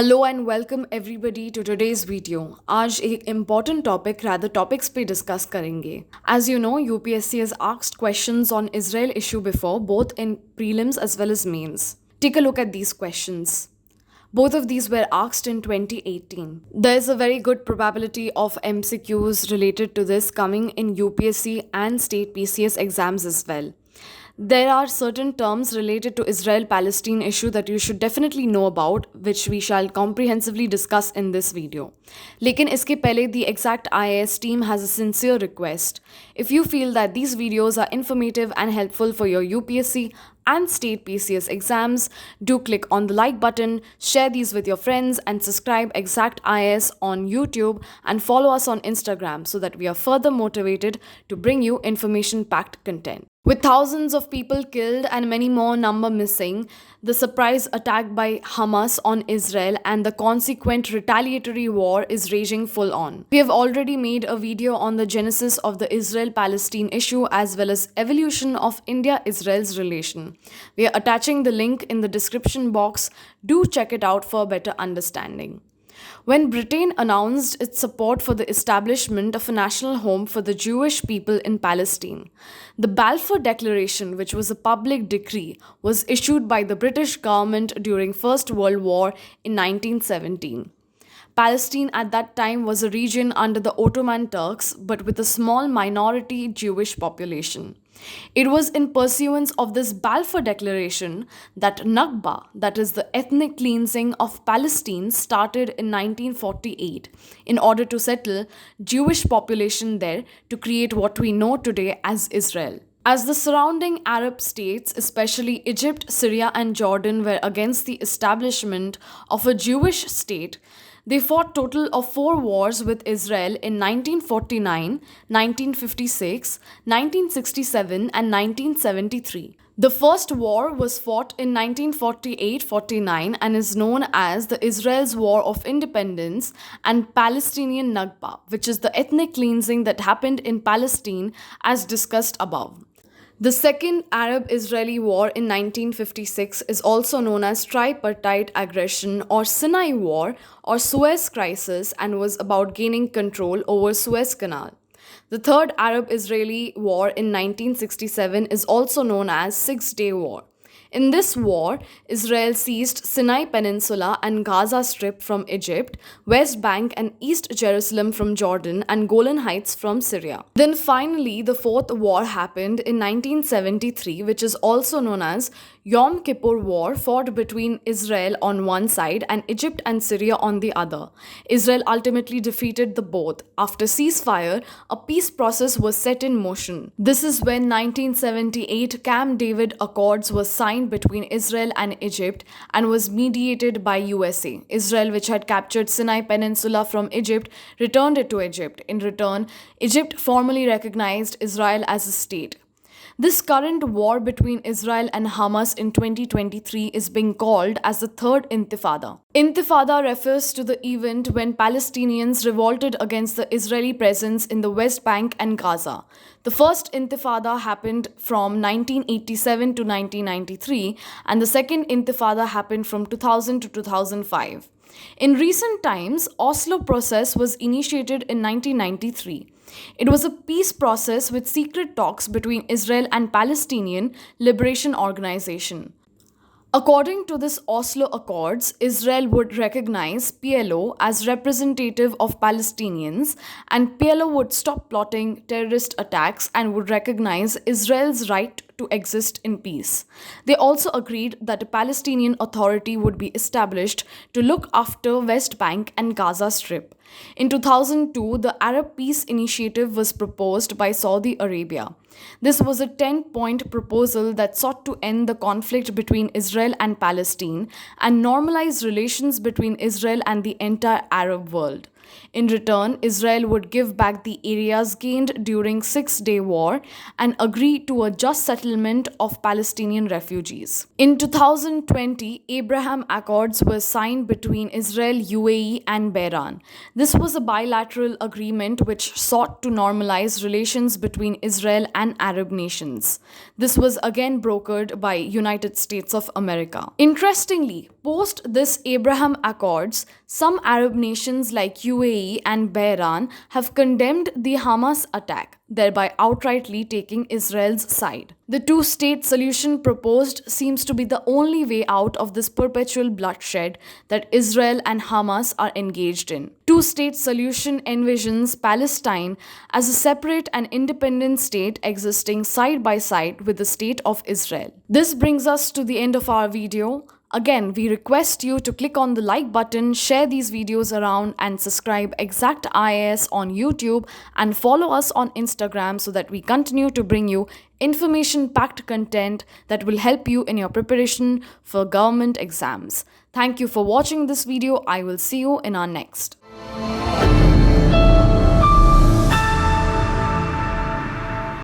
Hello and welcome everybody to today's video. आज एक important topic topics पे discuss करेंगे। As you know, UPSC has asked questions on Israel issue before, both in prelims as well as mains. Take a look at these questions. Both of these were asked in 2018. There is a very good probability of MCQs related to this coming in UPSC and state PCS exams as well. There are certain terms related to Israel-Palestine issue that you should definitely know about, which we shall comprehensively discuss in this video. लेकिन इसके पहले the exact IAS team has a sincere request. If you feel that these videos are informative and helpful for your UPSC and state PCS exams, do click on the like button, share these with your friends, and subscribe Exact IAS on YouTube and follow us on Instagram so that we are further motivated to bring you information-packed content. With thousands of people killed and many more number missing, the surprise attack by Hamas on Israel and the consequent retaliatory war is raging full on. We have already made a video on the genesis of the Israel-Palestine issue as well as evolution of India-Israel's relation. We are attaching the link in the description box. Do check it out for a better understanding. When Britain announced its support for the establishment of a national home for the Jewish people in Palestine, the Balfour Declaration, which was a public decree, was issued by the British government during First World War in 1917. Palestine at that time was a region under the Ottoman Turks but with a small minority Jewish population. It was in pursuance of this Balfour Declaration that Nakba, that is the ethnic cleansing of Palestine, started in 1948 in order to settle Jewish population there to create what we know today as Israel. As the surrounding Arab states, especially Egypt, Syria, and Jordan, were against the establishment of a Jewish state, they fought total of 4 wars with Israel in 1949, 1956, 1967, and 1973. The first war was fought in 1948-49 and is known as the Israel's War of Independence and Palestinian Nakba, which is the ethnic cleansing that happened in Palestine as discussed above. The Second Arab-Israeli War in 1956 is also known as Tripartite Aggression or Sinai War or Suez Crisis and was about gaining control over Suez Canal. The Third Arab-Israeli War in 1967 is also known as Six-Day War. In this war, Israel seized Sinai Peninsula and Gaza Strip from Egypt, West Bank and East Jerusalem from Jordan, and Golan Heights from Syria. Then finally, the Fourth War happened in 1973, which is also known as Yom Kippur War, fought between Israel on one side and Egypt and Syria on the other. Israel ultimately defeated the both. After ceasefire, a peace process was set in motion. This is when 1978 Camp David Accords was signed between Israel and Egypt and was mediated by USA. Israel, which had captured Sinai Peninsula from Egypt, returned it to Egypt. In return, Egypt formally recognized Israel as a state. This current war between Israel and Hamas in 2023 is being called as the Third Intifada. Intifada refers to the event when Palestinians revolted against the Israeli presence in the West Bank and Gaza. The first Intifada happened from 1987 to 1993, and the second Intifada happened from 2000 to 2005. In recent times, Oslo process was initiated in 1993. It was a peace process with secret talks between Israel and Palestinian Liberation Organization. According to this Oslo Accords, Israel would recognize PLO as representative of Palestinians, and PLO would stop plotting terrorist attacks and would recognize Israel's right to exist in peace. They also agreed that a Palestinian Authority would be established to look after West Bank and Gaza Strip. In 2002, the Arab Peace Initiative was proposed by Saudi Arabia. This was a 10-point proposal that sought to end the conflict between Israel and Palestine and normalize relations between Israel and the entire Arab world. In return, Israel would give back the areas gained during Six-Day War and agree to a just settlement of Palestinian refugees. In 2020, Abraham Accords were signed between Israel, UAE, and Bahrain. This was a bilateral agreement which sought to normalize relations between Israel and Arab nations. This was again brokered by United States of America. Interestingly, post this Abraham Accords, some Arab nations like UAE and Bahrain have condemned the Hamas attack, thereby outrightly taking Israel's side. The two-state solution proposed seems to be the only way out of this perpetual bloodshed that Israel and Hamas are engaged in. Two-state solution envisions Palestine as a separate and independent state existing side by side with the state of Israel. This brings us to the end of our video. Again, we request you to click on the like button, share these videos around, and subscribe Exact IAS on YouTube and follow us on Instagram so that we continue to bring you information-packed content that will help you in your preparation for government exams. Thank you for watching this video. I will see you in our next.